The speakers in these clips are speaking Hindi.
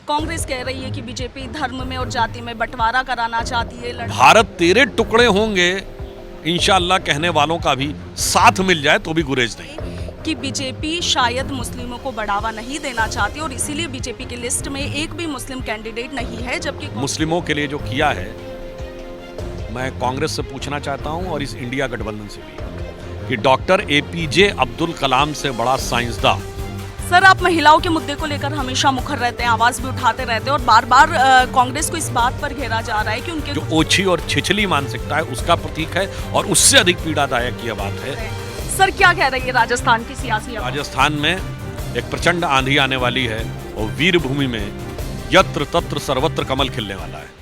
कांग्रेस कह रही है कि बीजेपी धर्म में और जाति में बंटवारा कराना चाहती है। भारत तेरे टुकड़े होंगे इंशाअल्लाह कहने वालों का भी साथ मिल जाए तो भी गुरेज नहीं। कि बीजेपी शायद मुस्लिमों को बढ़ावा नहीं देना चाहती और इसीलिए बीजेपी की लिस्ट में एक भी मुस्लिम कैंडिडेट नहीं है, जबकि मुस्लिमों के लिए जो किया है मैं कांग्रेस से पूछना चाहता हूं और इस इंडिया गठबंधन से भी कि डॉक्टर एपीजे अब्दुल कलाम से बड़ा साइंसदान। सर, आप महिलाओं के मुद्दे को लेकर हमेशा मुखर रहते हैं, आवाज भी उठाते रहते हैं और बार बार कांग्रेस को इस बात पर घेरा जा रहा है कि उनके जो ओछी और छिछली मानसिकता है उसका प्रतीक है और उससे अधिक पीड़ादायक यह बात है। सर, क्या कह रही है राजस्थान की सियासी हवा? राजस्थान में एक प्रचंड आंधी आने वाली है और वीर भूमि में यत्र तत्र सर्वत्र कमल खिलने वाला है।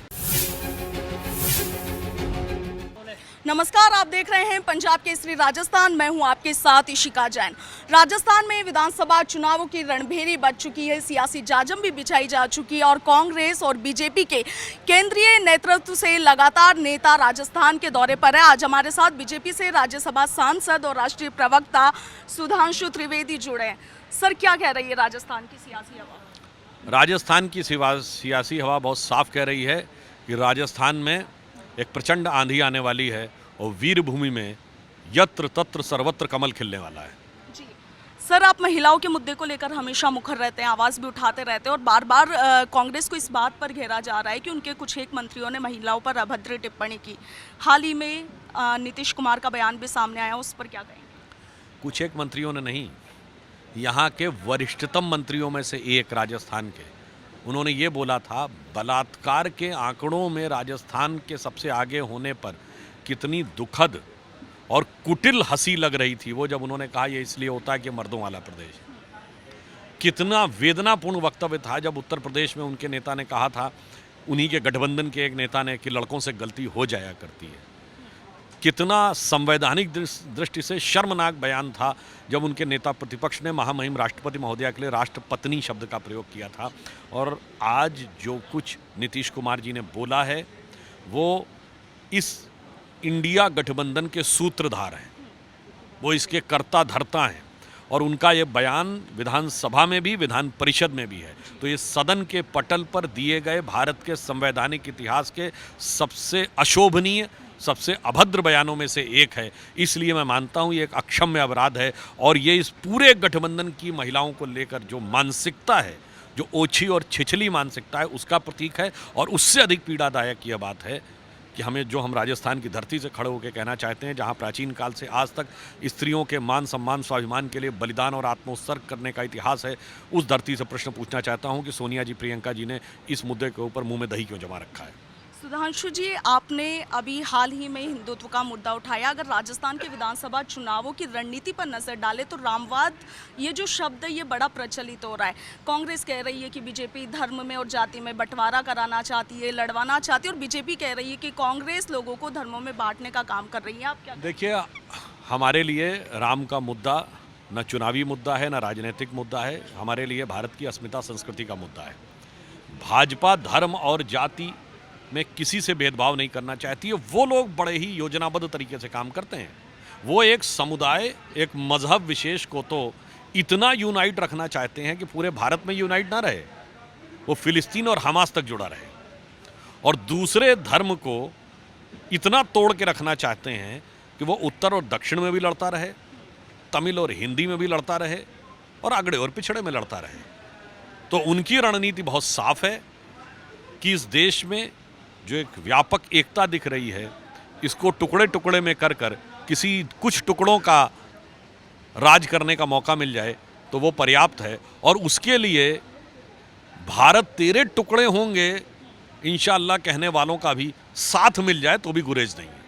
नमस्कार, आप देख रहे हैं पंजाब केसरी राजस्थान। मैं हूं आपके साथ इशिका जैन। राजस्थान में विधानसभा चुनावों की रणभेरी बज चुकी है, सियासी जाजम भी बिछाई जा चुकी है और कांग्रेस और बीजेपी के केंद्रीय नेतृत्व से लगातार नेता राजस्थान के दौरे पर है। आज हमारे साथ बीजेपी से राज्यसभा सांसद और राष्ट्रीय प्रवक्ता सुधांशु त्रिवेदी जुड़े हैं। सर, क्या कह रही है राजस्थान की सियासी हवा? राजस्थान की सियासी हवा बहुत साफ कह रही है कि राजस्थान में एक प्रचंड आंधी आने वाली है और वीर भूमि में यत्र तत्र सर्वत्र कमल खिलने वाला है। जी सर, आप महिलाओं के मुद्दे को लेकर हमेशा मुखर रहते हैं, आवाज भी उठाते रहते हैं और बार बार कांग्रेस को इस बात पर घेरा जा रहा है कि उनके कुछ एक मंत्रियों ने महिलाओं पर अभद्र टिप्पणी की। हाल ही में नीतीश कुमार का बयान भी सामने आया, उस पर क्या कहेंगे? कुछ एक मंत्रियों ने नहीं, यहाँ के वरिष्ठतम मंत्रियों में से एक राजस्थान के, उन्होंने ये बोला था बलात्कार के आंकड़ों में राजस्थान के सबसे आगे होने पर कितनी दुखद और कुटिल हंसी लग रही थी वो, जब उन्होंने कहा ये इसलिए होता है कि मर्दों वाला प्रदेश। कितना वेदनापूर्ण वक्तव्य था जब उत्तर प्रदेश में उनके नेता ने कहा था, उन्हीं के गठबंधन के एक नेता ने, कि लड़कों से गलती हो जाया करती है। कितना संवैधानिक दृष्टि से शर्मनाक बयान था जब उनके नेता प्रतिपक्ष ने महामहिम राष्ट्रपति महोदया के लिए राष्ट्रपत्नी शब्द का प्रयोग किया था। और आज जो कुछ नीतीश कुमार जी ने बोला है वो इस इंडिया गठबंधन के सूत्रधार हैं, वो इसके कर्ता धर्ता हैं और उनका ये बयान विधानसभा में भी विधान परिषद में भी है। तो ये सदन के पटल पर दिए गए भारत के संवैधानिक इतिहास के सबसे अशोभनीय, सबसे अभद्र बयानों में से एक है। इसलिए मैं मानता हूँ ये एक अक्षम्य अपराध है और ये इस पूरे गठबंधन की महिलाओं को लेकर जो मानसिकता है, जो ओछी और छिछली मानसिकता है, उसका प्रतीक है और उससे अधिक पीड़ादायक यह बात है कि हम राजस्थान की धरती से खड़े होकर कहना चाहते हैं, जहाँ प्राचीन काल से आज तक स्त्रियों के मान सम्मान स्वाभिमान के लिए बलिदान और आत्मोत्सर्ग करने का इतिहास है, उस धरती से प्रश्न पूछना चाहता हूँ कि सोनिया जी, प्रियंका जी ने इस मुद्दे के ऊपर मुंह में दही क्यों जमा रखा है? सुधांशु जी, आपने अभी हाल ही में हिंदुत्व का मुद्दा उठाया। अगर राजस्थान के विधानसभा चुनावों की रणनीति पर नजर डालें तो रामवाद, ये जो शब्द है ये बड़ा प्रचलित हो रहा है। कांग्रेस कह रही है कि बीजेपी धर्म में और जाति में बंटवारा कराना चाहती है, लड़वाना चाहती है और बीजेपी कह रही है कि कांग्रेस लोगों को धर्मों में बांटने का काम कर रही है। आप क्या? देखिए, हमारे लिए राम का मुद्दा न चुनावी मुद्दा है, न राजनीतिक मुद्दा है। हमारे लिए भारत की अस्मिता संस्कृति का मुद्दा है। भाजपा धर्म और जाति में किसी से भेदभाव नहीं करना चाहती है। वो लोग बड़े ही योजनाबद्ध तरीके से काम करते हैं। वो एक समुदाय, एक मजहब विशेष को तो इतना यूनाइट रखना चाहते हैं कि पूरे भारत में यूनाइट ना रहे, वो फिलिस्तीन और हमास तक जुड़ा रहे, और दूसरे धर्म को इतना तोड़ के रखना चाहते हैं कि वो उत्तर और दक्षिण में भी लड़ता रहे, तमिल और हिंदी में भी लड़ता रहे और अगड़े और पिछड़े में लड़ता रहे। तो उनकी रणनीति बहुत साफ है कि इस देश में जो एक व्यापक एकता दिख रही है, इसको टुकड़े टुकड़े में कर कर किसी कुछ टुकड़ों का राज करने का मौका मिल जाए तो वो पर्याप्त है। और उसके लिए भारत तेरे टुकड़े होंगे इंशाअल्लाह कहने वालों का भी साथ मिल जाए तो भी गुरेज नहीं है।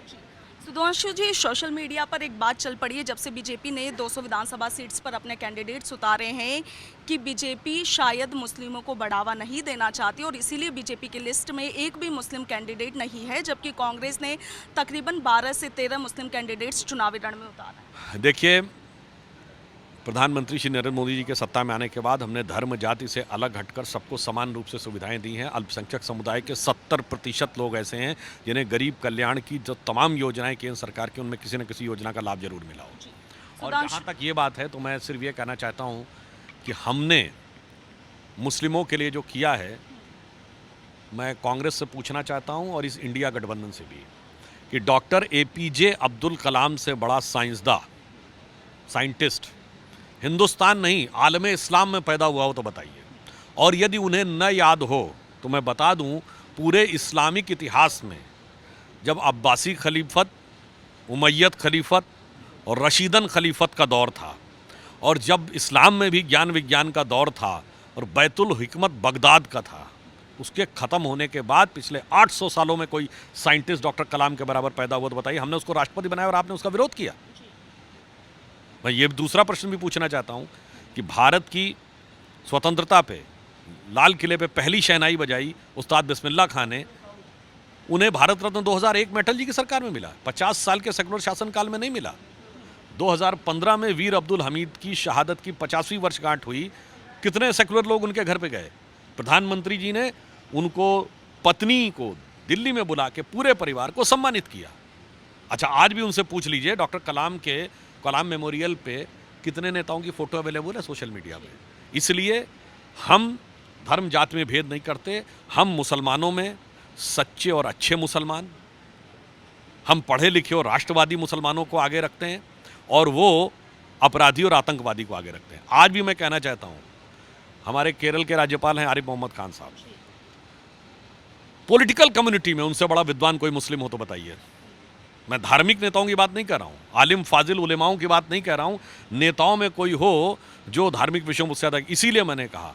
सुधांशु जी, सोशल मीडिया पर एक बात चल पड़ी है जब से बीजेपी ने 200 विधानसभा सीट्स पर अपने कैंडिडेट्स उतारे हैं कि बीजेपी शायद मुस्लिमों को बढ़ावा नहीं देना चाहती और इसीलिए बीजेपी की लिस्ट में एक भी मुस्लिम कैंडिडेट नहीं है, जबकि कांग्रेस ने तकरीबन 12 से 13 मुस्लिम कैंडिडेट्स चुनावी रण में उतारा है। देखिए, प्रधानमंत्री श्री नरेंद्र मोदी जी के सत्ता में आने के बाद हमने धर्म जाति से अलग हटकर सबको समान रूप से सुविधाएं दी हैं। अल्पसंख्यक समुदाय के 70% लोग ऐसे हैं जिन्हें गरीब कल्याण की जो तमाम योजनाएं केंद्र सरकार की, उनमें किसी न किसी योजना का लाभ जरूर मिला हो। और जहाँ तक ये बात है तो मैं सिर्फ ये कहना चाहता हूँ कि हमने मुस्लिमों के लिए जो किया है, मैं कांग्रेस से पूछना चाहता हूं और इस इंडिया गठबंधन से भी कि डॉक्टर एपीजे अब्दुल कलाम से बड़ा साइंटिस्ट हिंदुस्तान नहीं आलम इस्लाम में पैदा हुआ हो तो बताइए। और यदि उन्हें न याद हो तो मैं बता दूं, पूरे इस्लामिक इतिहास में जब अब्बासी खलीफत, उमैयद खलीफत और रशीदन खलीफत का दौर था, और जब इस्लाम में भी ज्ञान विज्ञान का दौर था और बैतुल हिकमत बगदाद का था, उसके ख़त्म होने के बाद पिछले 800 सालों में कोई साइंटिस्ट डॉक्टर कलाम के बराबर पैदा हुआ तो बताइए। हमने उसको राष्ट्रपति बनाया और आपने उसका विरोध किया। मैं ये दूसरा प्रश्न भी पूछना चाहता हूँ कि भारत की स्वतंत्रता पे लाल किले पे पहली शहनाई बजाई उस्ताद बिस्मिल्लाह खान ने, उन्हें भारत रत्न 2001 में अटल जी की सरकार में मिला, 50 साल के सेकुलर शासनकाल में नहीं मिला। 2015 में वीर अब्दुल हमीद की शहादत की 50वीं वर्षगांठ हुई, कितने सेकुलर लोग उनके घर पे गए। प्रधानमंत्री जी ने उनको, पत्नी को दिल्ली में बुला के पूरे परिवार को सम्मानित किया। अच्छा, आज भी उनसे पूछ लीजिए डॉक्टर कलाम के कलाम मेमोरियल पे कितने नेताओं की फ़ोटो अवेलेबल है सोशल मीडिया पे। इसलिए हम धर्म जाति में भेद नहीं करते, हम मुसलमानों में सच्चे और अच्छे मुसलमान, हम पढ़े लिखे और राष्ट्रवादी मुसलमानों को आगे रखते हैं और वो अपराधी और आतंकवादी को आगे रखते हैं। आज भी मैं कहना चाहता हूँ, हमारे केरल के राज्यपाल हैं आरिफ मोहम्मद खान साहब, पॉलिटिकल कम्युनिटी में उनसे बड़ा विद्वान कोई मुस्लिम हो तो बताइए। मैं धार्मिक नेताओं की बात नहीं कर रहा हूँ, आलिम फाजिल उलेमाओं की बात नहीं कह रहा हूँ, नेताओं में कोई हो जो धार्मिक विषयों में मुझसे ज़्यादा। इसीलिए मैंने कहा,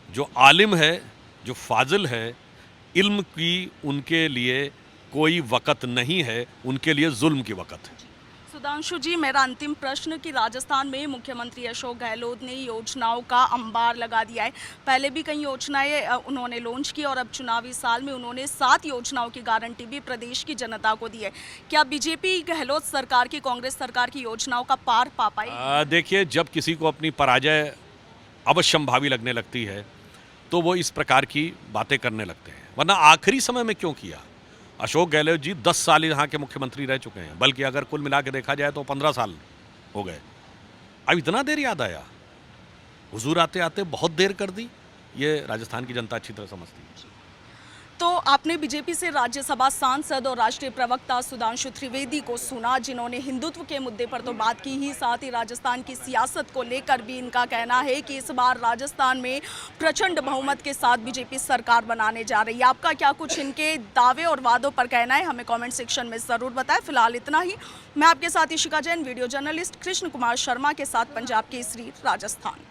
जो आलिम है, जो फाजिल है, इल्म की उनके लिए कोई वक़्त नहीं है, उनके लिए जुल्म की वक़्त है। सुधांशु जी, मेरा अंतिम प्रश्न कि राजस्थान में मुख्यमंत्री अशोक गहलोत ने योजनाओं का अंबार लगा दिया है। पहले भी कई योजनाएं उन्होंने लॉन्च की और अब चुनावी साल में उन्होंने 7 योजनाओं की गारंटी भी प्रदेश की जनता को दी है। क्या बीजेपी गहलोत सरकार की, कांग्रेस सरकार की योजनाओं का पार पा पाई? देखिए, जब किसी को अपनी पराजय अवश्यंभावी लगने लगती है तो वो इस प्रकार की बातें करने लगते हैं, वरना आखिरी समय में क्यों किया। अशोक गहलोत जी 10 साल यहाँ के मुख्यमंत्री रह चुके हैं, बल्कि अगर कुल मिला के देखा जाए तो 15 साल हो गए। अब इतना देर याद आया, हुजूर आते आते बहुत देर कर दी। ये राजस्थान की जनता अच्छी तरह समझती है। तो आपने बीजेपी से राज्यसभा सांसद और राष्ट्रीय प्रवक्ता सुधांशु त्रिवेदी को सुना, जिन्होंने हिंदुत्व के मुद्दे पर तो बात की ही, साथ ही राजस्थान की सियासत को लेकर भी इनका कहना है कि इस बार राजस्थान में प्रचंड बहुमत के साथ बीजेपी सरकार बनाने जा रही है। आपका क्या कुछ इनके दावे और वादों पर कहना है, हमें कमेंट सेक्शन में ज़रूर बताएं। फिलहाल इतना ही। मैं आपके साथ इशिका जैन, वीडियो जर्नलिस्ट कृष्ण कुमार शर्मा के साथ, पंजाब केसरी, राजस्थान।